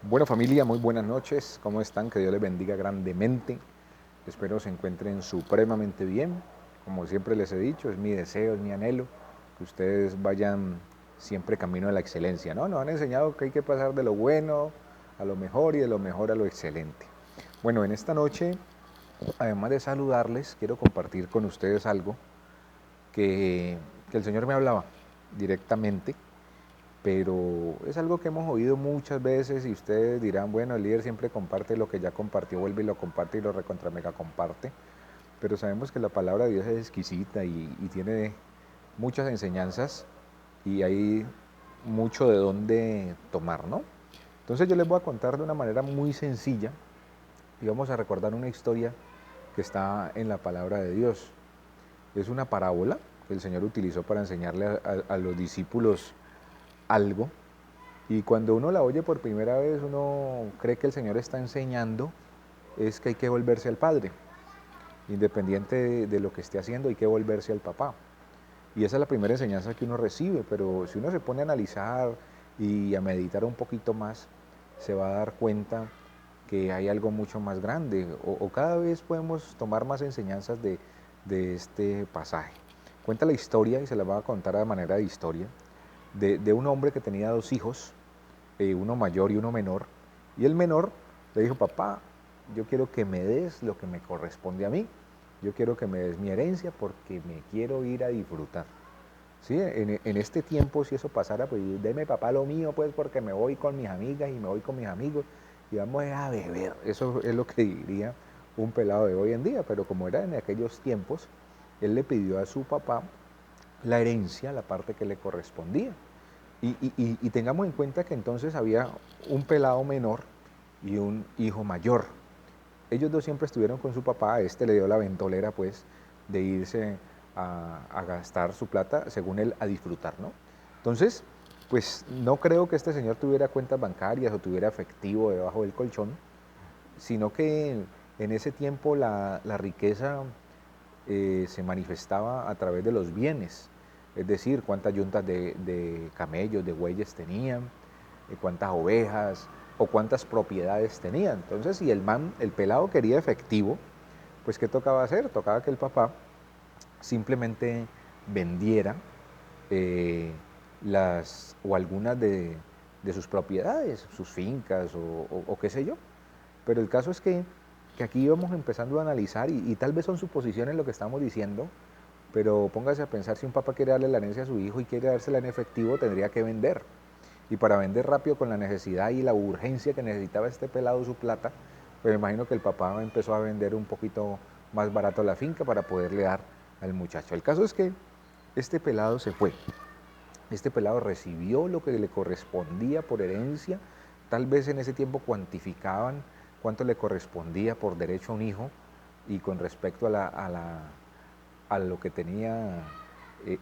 Bueno familia, muy buenas noches, ¿cómo están? Que Dios les bendiga grandemente, espero se encuentren supremamente bien, como siempre les he dicho, es mi deseo, es mi anhelo, que ustedes vayan siempre camino a la excelencia, ¿no? Nos han enseñado que hay que pasar de lo bueno a lo mejor y de lo mejor a lo excelente. Bueno, en esta noche, además de saludarles, quiero compartir con ustedes algo que el Señor me hablaba directamente, pero es algo que hemos oído muchas veces y ustedes dirán, bueno, el líder siempre comparte lo que ya compartió, vuelve y lo comparte y lo recontra mega comparte, pero sabemos que la palabra de Dios es exquisita y tiene muchas enseñanzas y hay mucho de dónde tomar, ¿no? Entonces yo les voy a contar de una manera muy sencilla y vamos a recordar una historia que está en la palabra de Dios. Es una parábola que el Señor utilizó para enseñarle a los discípulos algo. Y cuando uno la oye por primera vez, uno cree que el Señor está enseñando, es que hay que volverse al Padre. Independiente de lo que esté haciendo, hay que volverse al papá. Y esa es la primera enseñanza que uno recibe, pero si uno se pone a analizar y a meditar un poquito más, se va a dar cuenta que hay algo mucho más grande, o cada vez podemos tomar más enseñanzas de este pasaje. Cuenta la historia, y se la voy a contar de manera de historia, de un hombre que tenía dos hijos, uno mayor y uno menor, y el menor le dijo, papá, yo quiero que me des lo que me corresponde a mí, yo quiero que me des mi herencia porque me quiero ir a disfrutar. ¿Sí? En este tiempo, si eso pasara, pues deme papá lo mío, pues porque me voy con mis amigas y me voy con mis amigos y vamos a beber. Eso es lo que diría un pelado de hoy en día, pero como era en aquellos tiempos, él le pidió a su papá la herencia, la parte que le correspondía. Y tengamos en cuenta que entonces había un pelado menor y un hijo mayor. Ellos dos siempre estuvieron con su papá, a este le dio la ventolera pues de irse a gastar su plata, según él, a disfrutar, ¿no? Entonces, pues no creo que este señor tuviera cuentas bancarias o tuviera efectivo debajo del colchón, sino que en ese tiempo la riqueza se manifestaba a través de los bienes, es decir, cuántas yuntas de camellos, de bueyes tenían, cuántas ovejas o cuántas propiedades tenían. Entonces, si el pelado quería efectivo, pues ¿qué tocaba hacer? Tocaba que el papá simplemente vendiera eh, o algunas de sus propiedades, sus fincas o qué sé yo. Pero el caso es que aquí vamos empezando a analizar y tal vez son suposiciones lo que estamos diciendo, pero póngase a pensar, si un papá quiere darle la herencia a su hijo y quiere dársela en efectivo, tendría que vender. Y para vender rápido con la necesidad y la urgencia que necesitaba este pelado su plata, pues me imagino que el papá empezó a vender un poquito más barato la finca para poderle dar al muchacho. El caso es que este pelado se fue. Este pelado recibió lo que le correspondía por herencia. Tal vez en ese tiempo cuantificaban cuánto le correspondía por derecho a un hijo y con respecto a lo que tenía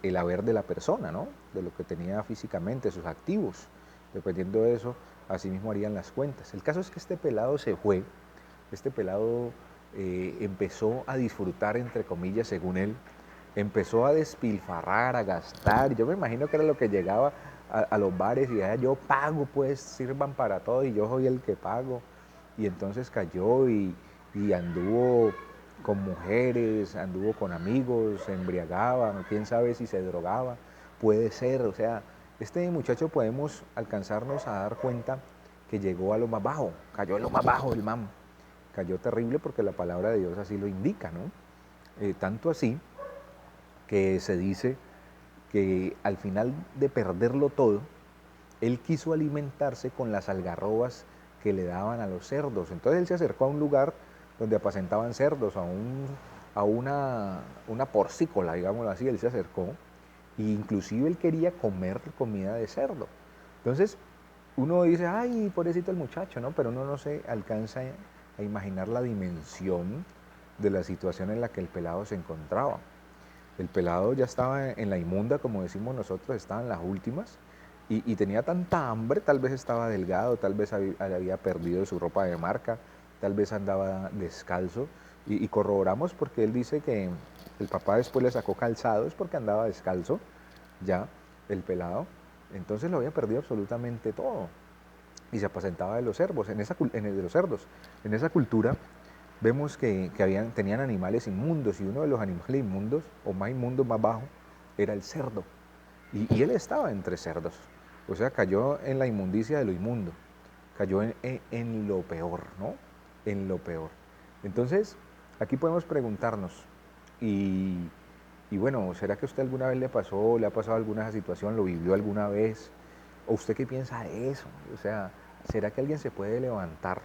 el haber de la persona, ¿no? De lo que tenía físicamente, sus activos. Dependiendo de eso, así mismo harían las cuentas. El caso es que este pelado se fue, este pelado empezó a disfrutar, entre comillas, según él, empezó a despilfarrar, a gastar. Yo me imagino que era lo que llegaba a los bares y decía, yo pago, pues sirvan para todo y yo soy el que pago. Y entonces cayó y anduvo con mujeres, anduvo con amigos, se embriagaba, quién sabe si se drogaba, puede ser, o sea, este muchacho podemos alcanzarnos a dar cuenta que llegó a lo más bajo, cayó en lo más bajo del man, cayó terrible porque la palabra de Dios así lo indica, ¿no? Tanto así que se dice que al final de perderlo todo, él quiso alimentarse con las algarrobas que le daban a los cerdos. Entonces él se acercó a un lugar donde apacentaban cerdos, a una porcícola, digámoslo así, él se acercó, e inclusive él quería comer comida de cerdo. Entonces uno dice, ay, pobrecito el muchacho, ¿no? Pero uno no se alcanza a imaginar la dimensión de la situación en la que el pelado se encontraba. El pelado ya estaba en la inmunda, como decimos nosotros, estaba en las últimas y tenía tanta hambre, tal vez estaba delgado, tal vez había perdido su ropa de marca, tal vez andaba descalzo y corroboramos porque él dice que el papá después le sacó calzado, es porque andaba descalzo ya el pelado, entonces lo había perdido absolutamente todo. y se apacentaba de los cerdos. De los cerdos. En esa cultura vemos que tenían animales inmundos, y uno de los animales inmundos, o más inmundos, más bajo, era el cerdo. Y él estaba entre cerdos. O sea, cayó en la inmundicia de lo inmundo. Cayó en lo peor, ¿no? En lo peor. Entonces, aquí podemos preguntarnos, y bueno, ¿será que a usted alguna vez le ha pasado alguna situación, lo vivió alguna vez? ¿O usted qué piensa de eso? O sea, ¿será que alguien se puede levantar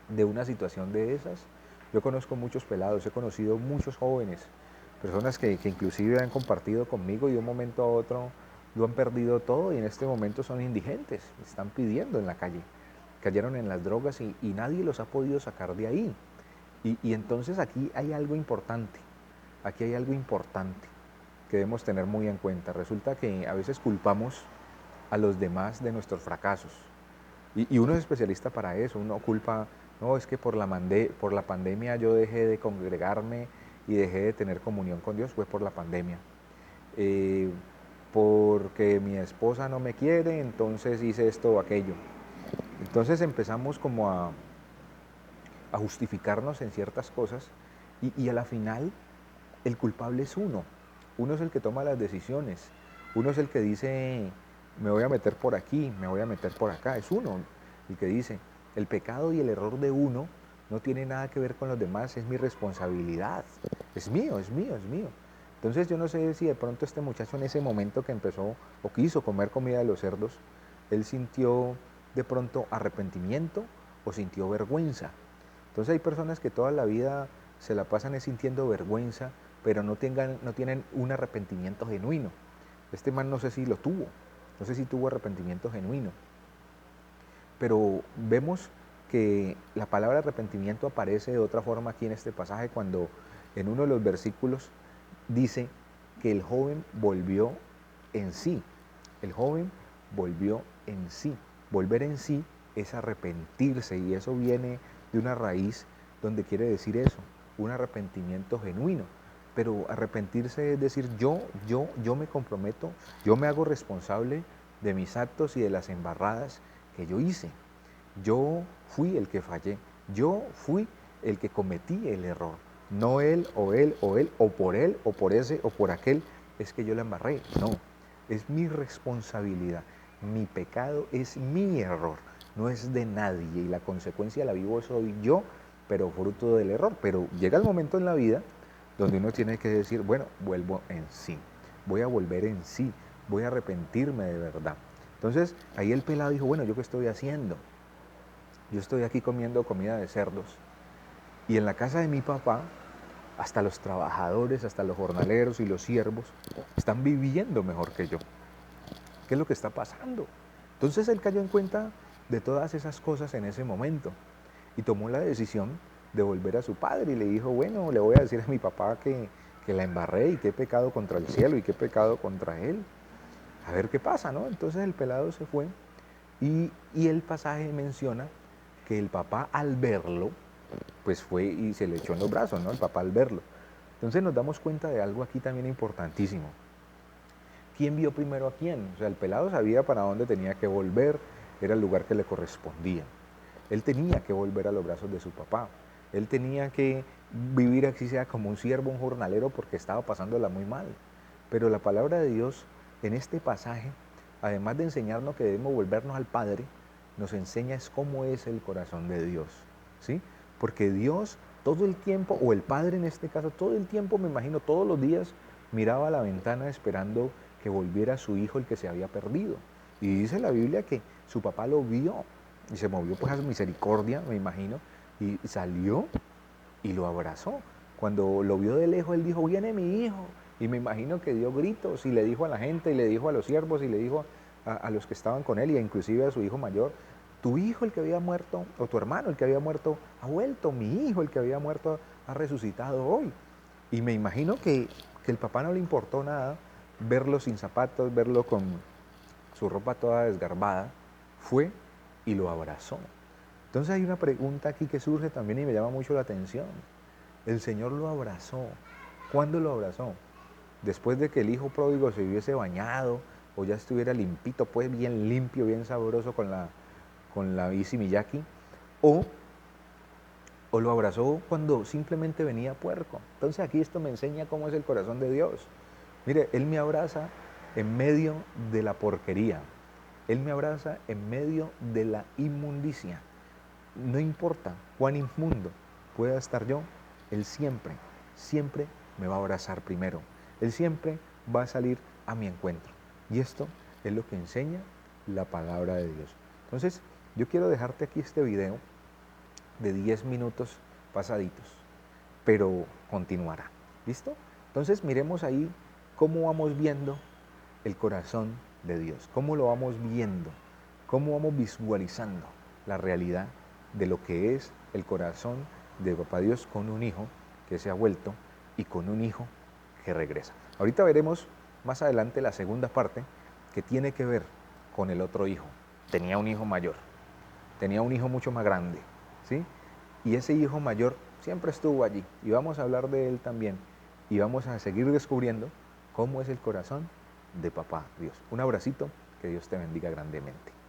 de una situación de esas? Yo conozco muchos pelados, he conocido muchos jóvenes, personas que inclusive han compartido conmigo y de un momento a otro lo han perdido todo y en este momento son indigentes, están pidiendo en la calle, cayeron en las drogas y nadie los ha podido sacar de ahí. Y entonces aquí hay algo importante, que debemos tener muy en cuenta. Resulta que a veces culpamos a los demás de nuestros fracasos. Y uno es especialista para eso, uno culpa, no, es que por la pandemia yo dejé de congregarme y dejé de tener comunión con Dios, fue por la pandemia. Porque mi esposa no me quiere, entonces hice esto o aquello. Entonces empezamos como a justificarnos en ciertas cosas y a la final el culpable es uno. Uno es el que toma las decisiones. Uno es el que dice, me voy a meter por aquí, me voy a meter por acá. Es uno el que dice, el pecado y el error de uno no tiene nada que ver con los demás, es mi responsabilidad. Es mío, es mío, es mío. Entonces yo no sé si de pronto este muchacho en ese momento que empezó o quiso comer comida de los cerdos, él sintió de pronto arrepentimiento o sintió vergüenza. Entonces hay personas que toda la vida se la pasan sintiendo vergüenza, pero no tienen un arrepentimiento genuino. Este man no sé si lo tuvo, no sé si tuvo arrepentimiento genuino. Pero vemos que la palabra arrepentimiento aparece de otra forma aquí en este pasaje cuando en uno de los versículos dice que el joven volvió en sí. El joven volvió en sí. Volver en sí es arrepentirse y eso viene de una raíz donde quiere decir eso, un arrepentimiento genuino. Pero arrepentirse es decir, yo me comprometo, yo me hago responsable de mis actos y de las embarradas que yo hice. Yo fui el que fallé, yo fui el que cometí el error. No él, o él, o él, o por él, o por ese, o por aquel, es que yo la embarré. No, es mi responsabilidad. Mi pecado es mi error, no es de nadie y la consecuencia la vivo soy yo, pero fruto del error. Pero llega el momento en la vida donde uno tiene que decir, bueno, vuelvo en sí, voy a volver en sí, voy a arrepentirme de verdad. Entonces ahí el pelado dijo, bueno, ¿yo qué estoy haciendo? Yo estoy aquí comiendo comida de cerdos y en la casa de mi papá hasta los trabajadores, hasta los jornaleros y los siervos están viviendo mejor que yo. ¿Qué es lo que está pasando? Entonces él cayó en cuenta de todas esas cosas en ese momento y tomó la decisión de volver a su padre y le dijo, bueno, le voy a decir a mi papá que la embarré y que he pecado contra el cielo y que he pecado contra él. A ver qué pasa, ¿no? Entonces el pelado se fue y el pasaje menciona que el papá al verlo, pues fue y se le echó en los brazos, ¿no? El papá al verlo. Entonces nos damos cuenta de algo aquí también importantísimo. ¿Quién vio primero a quién? O sea, el pelado sabía para dónde tenía que volver, era el lugar que le correspondía. Él tenía que volver a los brazos de su papá. Él tenía que vivir así sea como un siervo, un jornalero, porque estaba pasándola muy mal. Pero la palabra de Dios en este pasaje, además de enseñarnos que debemos volvernos al Padre, nos enseña es cómo es el corazón de Dios, ¿sí? Porque Dios todo el tiempo, o el Padre en este caso, todo el tiempo, me imagino, todos los días, miraba a la ventana esperando que volviera su hijo el que se había perdido. Y dice la Biblia que su papá lo vio y se movió pues a su misericordia, me imagino, y salió y lo abrazó. Cuando lo vio de lejos, él dijo, viene mi hijo. Y me imagino que dio gritos y le dijo a la gente, y le dijo a los siervos, y le dijo a los que estaban con él, y inclusive a su hijo mayor, tu hijo el que había muerto, o tu hermano el que había muerto, ha vuelto, mi hijo el que había muerto ha resucitado hoy. Y me imagino que el papá no le importó nada verlo sin zapatos, verlo con su ropa toda desgarbada, fue y lo abrazó. Entonces hay una pregunta aquí que surge también y me llama mucho la atención. El Señor lo abrazó. ¿Cuándo lo abrazó? Después de que el hijo pródigo se hubiese bañado o ya estuviera limpito, pues bien limpio, bien sabroso con la Issey Miyake, o lo abrazó cuando simplemente venía puerco. Entonces aquí esto me enseña cómo es el corazón de Dios. Mire, Él me abraza en medio de la porquería. Él me abraza en medio de la inmundicia. No importa cuán inmundo pueda estar yo, Él siempre, siempre me va a abrazar primero. Él siempre va a salir a mi encuentro. Y esto es lo que enseña la palabra de Dios. Entonces, yo quiero dejarte aquí este video de 10 minutos pasaditos, pero continuará. ¿Listo? Entonces, miremos ahí cómo vamos viendo el corazón de Dios, cómo lo vamos viendo, cómo vamos visualizando la realidad de lo que es el corazón de Papá Dios con un hijo que se ha vuelto y con un hijo que regresa. Ahorita veremos más adelante la segunda parte que tiene que ver con el otro hijo. Tenía un hijo mayor, tenía un hijo mucho más grande, ¿sí? Y ese hijo mayor siempre estuvo allí y vamos a hablar de él también y vamos a seguir descubriendo cómo es el corazón de Papá Dios. Un abracito, que Dios te bendiga grandemente.